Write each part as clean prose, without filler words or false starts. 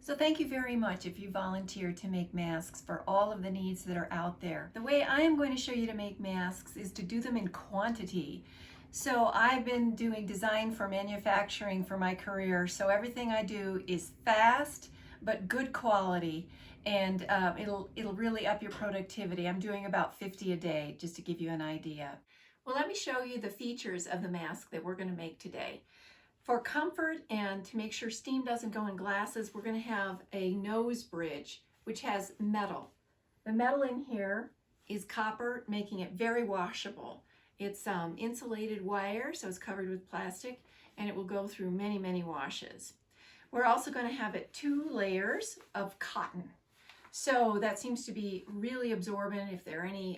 So thank you very much if you volunteered to make masks for all of the needs that are out there. The way I am going to show you to make masks is to do them in quantity. So I've been doing design for manufacturing for my career, so everything I do is fast but good quality, and it'll really up your productivity. I'm doing about 50 a day, just to give you an idea. Well, let me show you the features of the mask that we're going to make today. For comfort and to make sure steam doesn't go in glasses, we're going to have a nose bridge, which has metal. The metal in here is copper, making it very washable. It's insulated wire, so it's covered with plastic, and it will go through many, many washes. We're also going to have it 2 layers of cotton. So that seems to be really absorbent. If there are any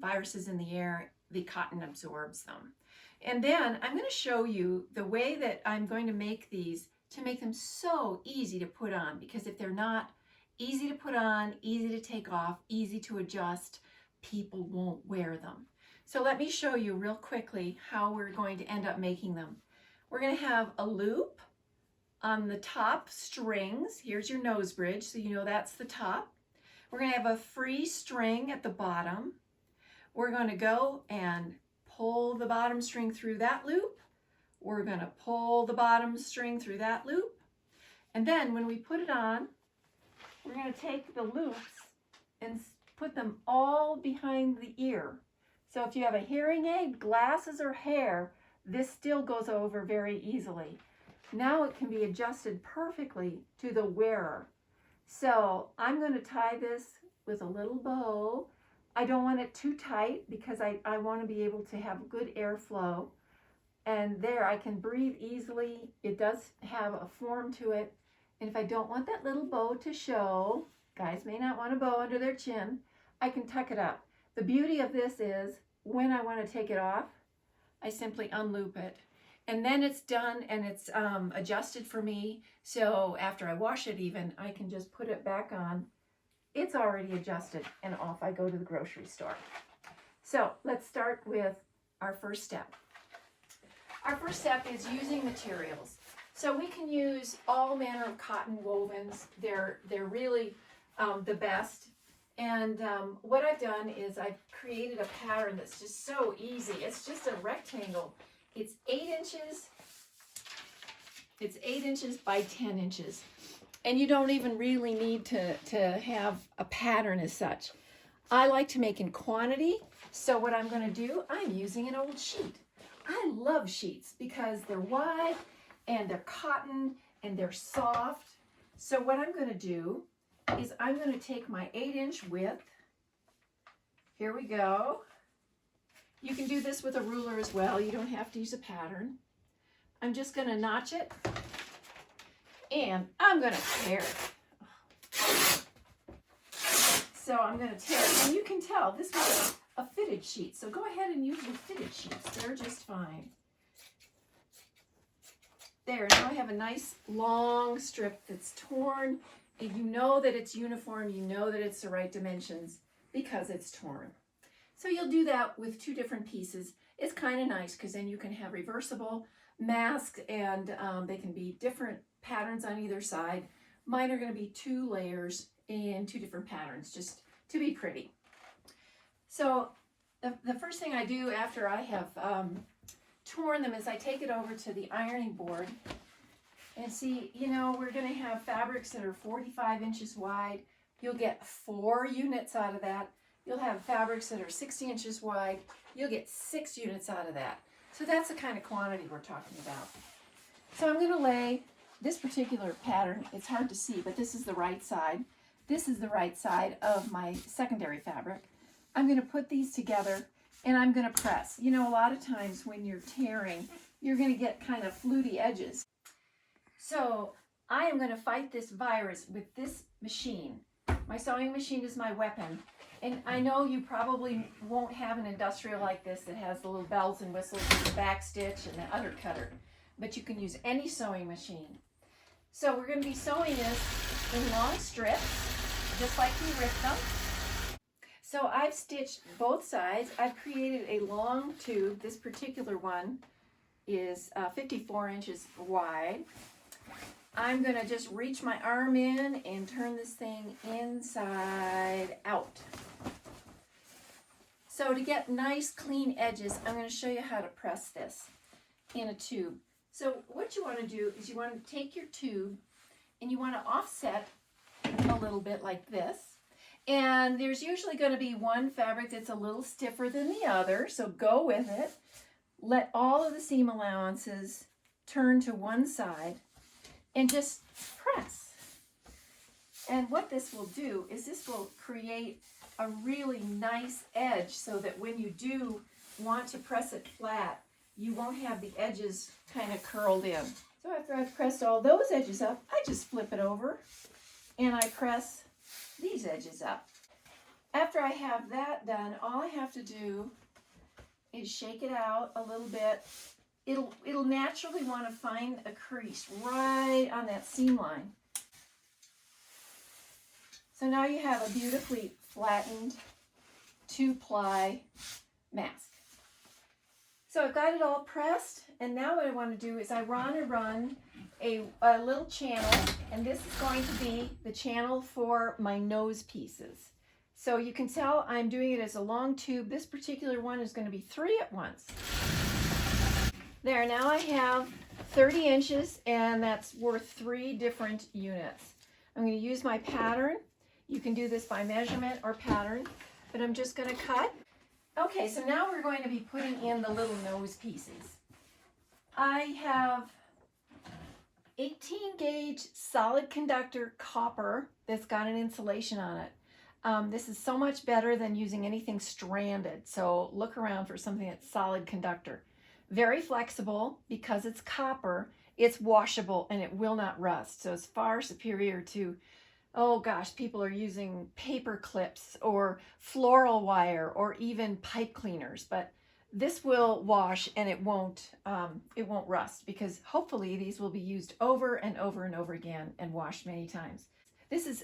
viruses in the air, the cotton absorbs them. And then I'm going to show you the way that I'm going to make these to make them so easy to put on, because if they're not easy to put on, easy to take off, easy to adjust, people won't wear them. So let me show you real quickly how we're going to end up making them. We're going to have a loop on the top strings. Here's your nose bridge, so you know that's the top. We're going to have a free string at the bottom. We're going to go and pull the bottom string through that loop. We're going to pull the bottom string through that loop. And then when we put it on, we're going to take the loops and put them all behind the ear. So if you have a hearing aid, glasses, or hair, this still goes over very easily. Now it can be adjusted perfectly to the wearer. So I'm going to tie this with a little bow. I don't want it too tight because I want to be able to have good airflow. And there, I can breathe easily. It does have a form to it. And if I don't want that little bow to show, guys may not want a bow under their chin, I can tuck it up. The beauty of this is when I want to take it off, I simply unloop it. And then it's done and it's adjusted for me. So after I wash it even, I can just put it back on. It's already adjusted, and off I go to the grocery store. So let's start with our first step. Our first step is using materials. So we can use all manner of cotton wovens. They're really the best. And what I've done is I've created a pattern that's just so easy. It's just a rectangle. It's 8 inches. It's 8 inches by 10 inches. And you don't even really need to have a pattern as such. I like to make in quantity, so what I'm going to do, I'm using an old sheet. I love sheets because they're wide and they're cotton and they're soft. So what I'm going to do is I'm going to take my 8-inch width. Here we go. You can do this with a ruler as well. You don't have to use a pattern. I'm just going to notch it. And I'm going to tear it. So I'm going to tear it. And you can tell this was a fitted sheet. So go ahead and use your fitted sheets. They're just fine. There, now I have a nice long strip that's torn. And you know that it's uniform. You know that it's the right dimensions because it's torn. So you'll do that with 2 different pieces. It's kind of nice because then you can have reversible masks and they can be different patterns on either side. Mine are going to be 2 layers in 2 different patterns just to be pretty. So the first thing I do after I have torn them is I take it over to the ironing board and see, you know, we're going to have fabrics that are 45 inches wide. You'll get 4 units out of that. You'll have fabrics that are 60 inches wide. You'll get 6 units out of that. So that's the kind of quantity we're talking about. So I'm going to lay this particular pattern. It's hard to see, but this is the right side. This is the right side of my secondary fabric. I'm going to put these together and I'm going to press. You know, a lot of times when you're tearing, you're going to get kind of fluty edges. So I am going to fight this virus with this machine. My sewing machine is my weapon. And I know you probably won't have an industrial like this that has the little bells and whistles with the back stitch and the undercutter, but you can use any sewing machine. So we're going to be sewing this in long strips, just like we ripped them. So I've stitched both sides. I've created a long tube. This particular one is 54 inches wide. I'm gonna just reach my arm in and turn this thing inside out. So to get nice clean edges, I'm gonna show you how to press this in a tube. So what you wanna do is you wanna take your tube and you wanna offset a little bit like this. And there's usually gonna be one fabric that's a little stiffer than the other, so go with it. Let all of the seam allowances turn to one side and just press. And what this will do is this will create a really nice edge so that when you do want to press it flat, you won't have the edges kind of curled in. So after I've pressed all those edges up, I just flip it over and I press these edges up. After I have that done, all I have to do is shake it out a little bit. It'll naturally want to find a crease right on that seam line. So now you have a beautifully flattened 2-ply mask. So I've got it all pressed, and now what I want to do is I want to run a little channel, and this is going to be the channel for my nose pieces. So you can tell I'm doing it as a long tube. This particular one is going to be 3 at once. There, now I have 30 inches, and that's worth 3 different units. I'm going to use my pattern. You can do this by measurement or pattern, but I'm just going to cut. Okay, so now we're going to be putting in the little nose pieces. I have 18 gauge solid conductor copper that's got an insulation on it. This is so much better than using anything stranded, so look around for something that's solid conductor. Very flexible because it's copper, it's washable, and it will not rust. So it's far superior to, oh gosh, people are using paper clips or floral wire or even pipe cleaners. But this will wash and it won't rust because hopefully these will be used over and over and over again and washed many times. This is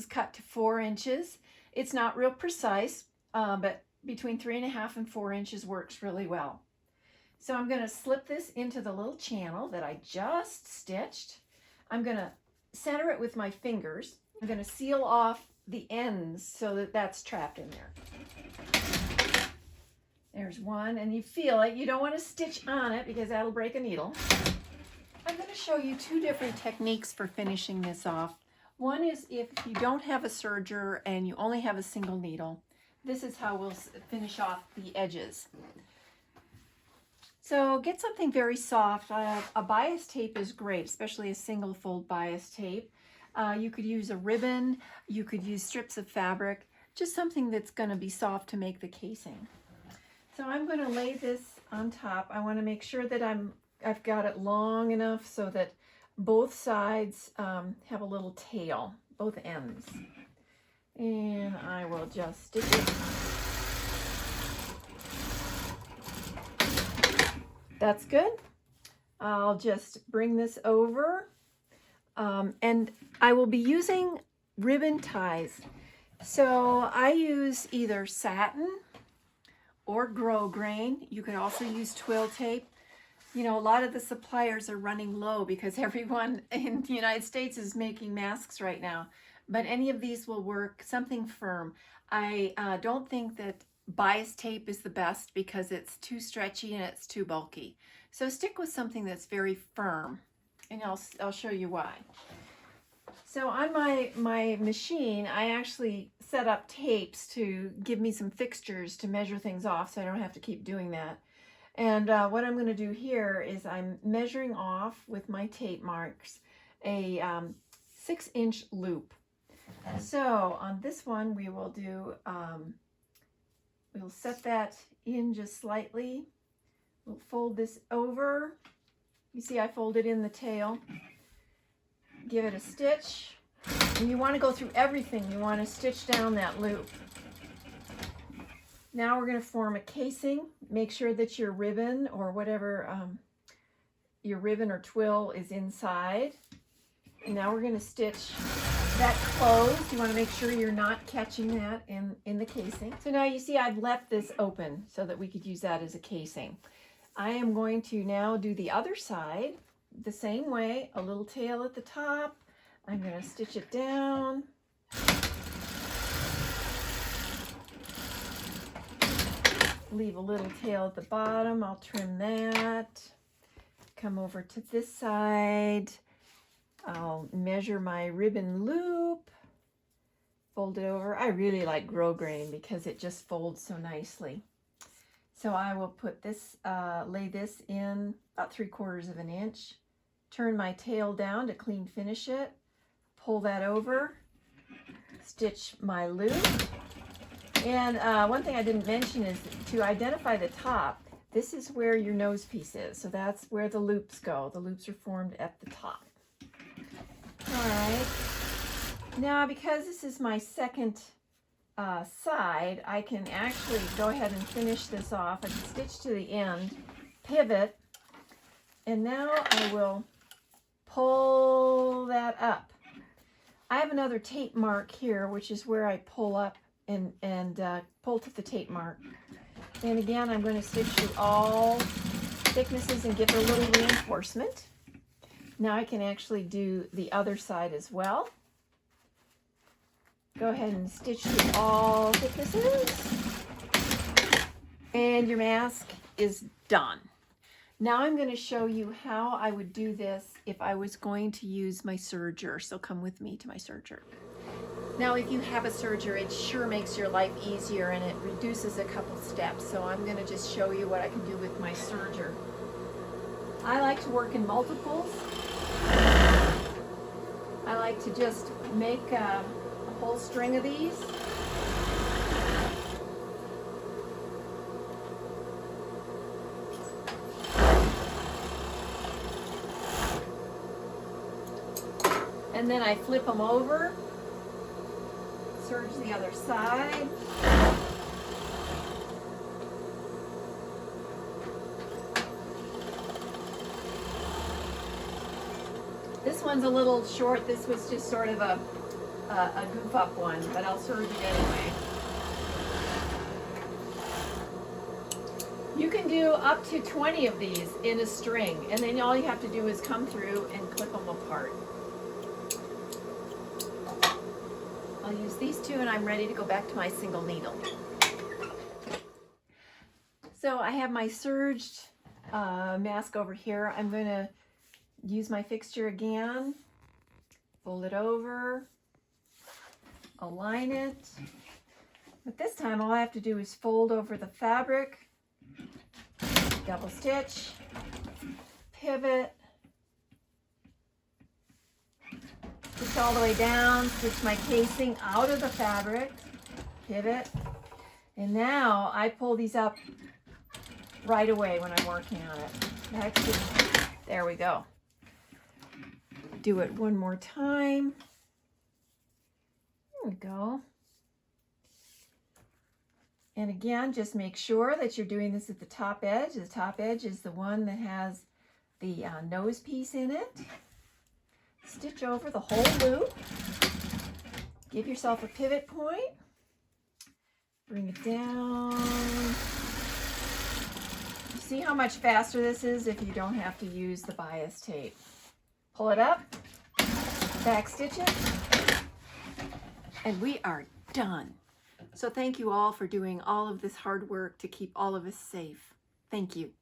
cut to 4 inches. It's not real precise, but between 3.5 and 4 inches works really well. So I'm going to slip this into the little channel that I just stitched. I'm going to center it with my fingers. I'm going to seal off the ends so that that's trapped in there. There's one, and you feel it. You don't want to stitch on it because that'll break a needle. I'm going to show you 2 different techniques for finishing this off. One is if you don't have a serger and you only have a single needle. This is how we'll finish off the edges. So get something very soft. A bias tape is great, especially a single fold bias tape. You could use a ribbon, you could use strips of fabric, just something that's going to be soft to make the casing. So I'm going to lay this on top. I want to make sure that I've got it long enough so that both sides have a little tail, both ends. And I will just stitch it. That's good. I'll just bring this over and I will be using ribbon ties. So I use either satin or grosgrain. You could also use twill tape. You know, a lot of the suppliers are running low because everyone in the United States is making masks right now. But any of these will work, something firm. I don't think that bias tape is the best because it's too stretchy and it's too bulky. So stick with something that's very firm, and I'll show you why. So on my machine, I actually set up tapes to give me some fixtures to measure things off so I don't have to keep doing that. And what I'm going to do here is I'm measuring off with my tape marks a 6-inch loop. So on this one we will do we'll set that in just slightly. We'll fold this over. You see I folded in the tail. Give it a stitch. And you want to go through everything. You want to stitch down that loop. Now we're going to form a casing. Make sure that your ribbon or whatever, your ribbon or twill is inside. And now we're going to stitch that closed. You want to make sure you're not catching that in the casing. So now you see I've left this open so that we could use that as a casing. I am going to now do the other side. the same way, a little tail at the top. I'm going to stitch it down. Leave a little tail at the bottom. I'll trim that. Come over to this side. I'll measure my ribbon loop. Fold it over. I really like grosgrain because it just folds so nicely. So I will put this, lay this in about 3/4 of an inch. Turn my tail down to clean finish it. Pull that over. Stitch my loop. And one thing I didn't mention is to identify the top, this is where your nose piece is. So that's where the loops go. The loops are formed at the top. All right. Now, because this is my second side, I can actually go ahead and finish this off. I can stitch to the end, pivot, and now I will pull that up. I have another tape mark here, which is where I pull up and pull to the tape mark. And again, I'm going to stitch through all thicknesses and give it a little reinforcement. Now I can actually do the other side as well. Go ahead and stitch through all thicknesses. And your mask is done. Now I'm going to show you how I would do this if I was going to use my serger. So come with me to my serger. Now, if you have a serger, it sure makes your life easier and it reduces a couple steps. So I'm going to just show you what I can do with my serger. I like to work in multiples. I like to just make a whole string of these. And then I flip them over. Serge the other side. This one's a little short. This was just sort of a goof up one, but I'll serge it anyway. You can do up to 20 of these in a string, and then all you have to do is come through and clip them apart. I'll use these two and I'm ready to go back to my single needle. So I have my serged mask over here. I'm going to use my fixture again, fold it over, align it. But this time all I have to do is fold over the fabric, double stitch, pivot, stitch all the way down, stitch my casing out of the fabric, pivot, and now I pull these up right away when I'm working on it. There we go. Do it one more time. There we go. And again, just make sure that you're doing this at the top edge. The top edge is the one that has the nose piece in it. Stitch over the whole loop. Give yourself a pivot point. Bring it down. You see how much faster this is if you don't have to use the bias tape. Pull it up, back stitch it, and we are done. So thank you all for doing all of this hard work to keep all of us safe. Thank you.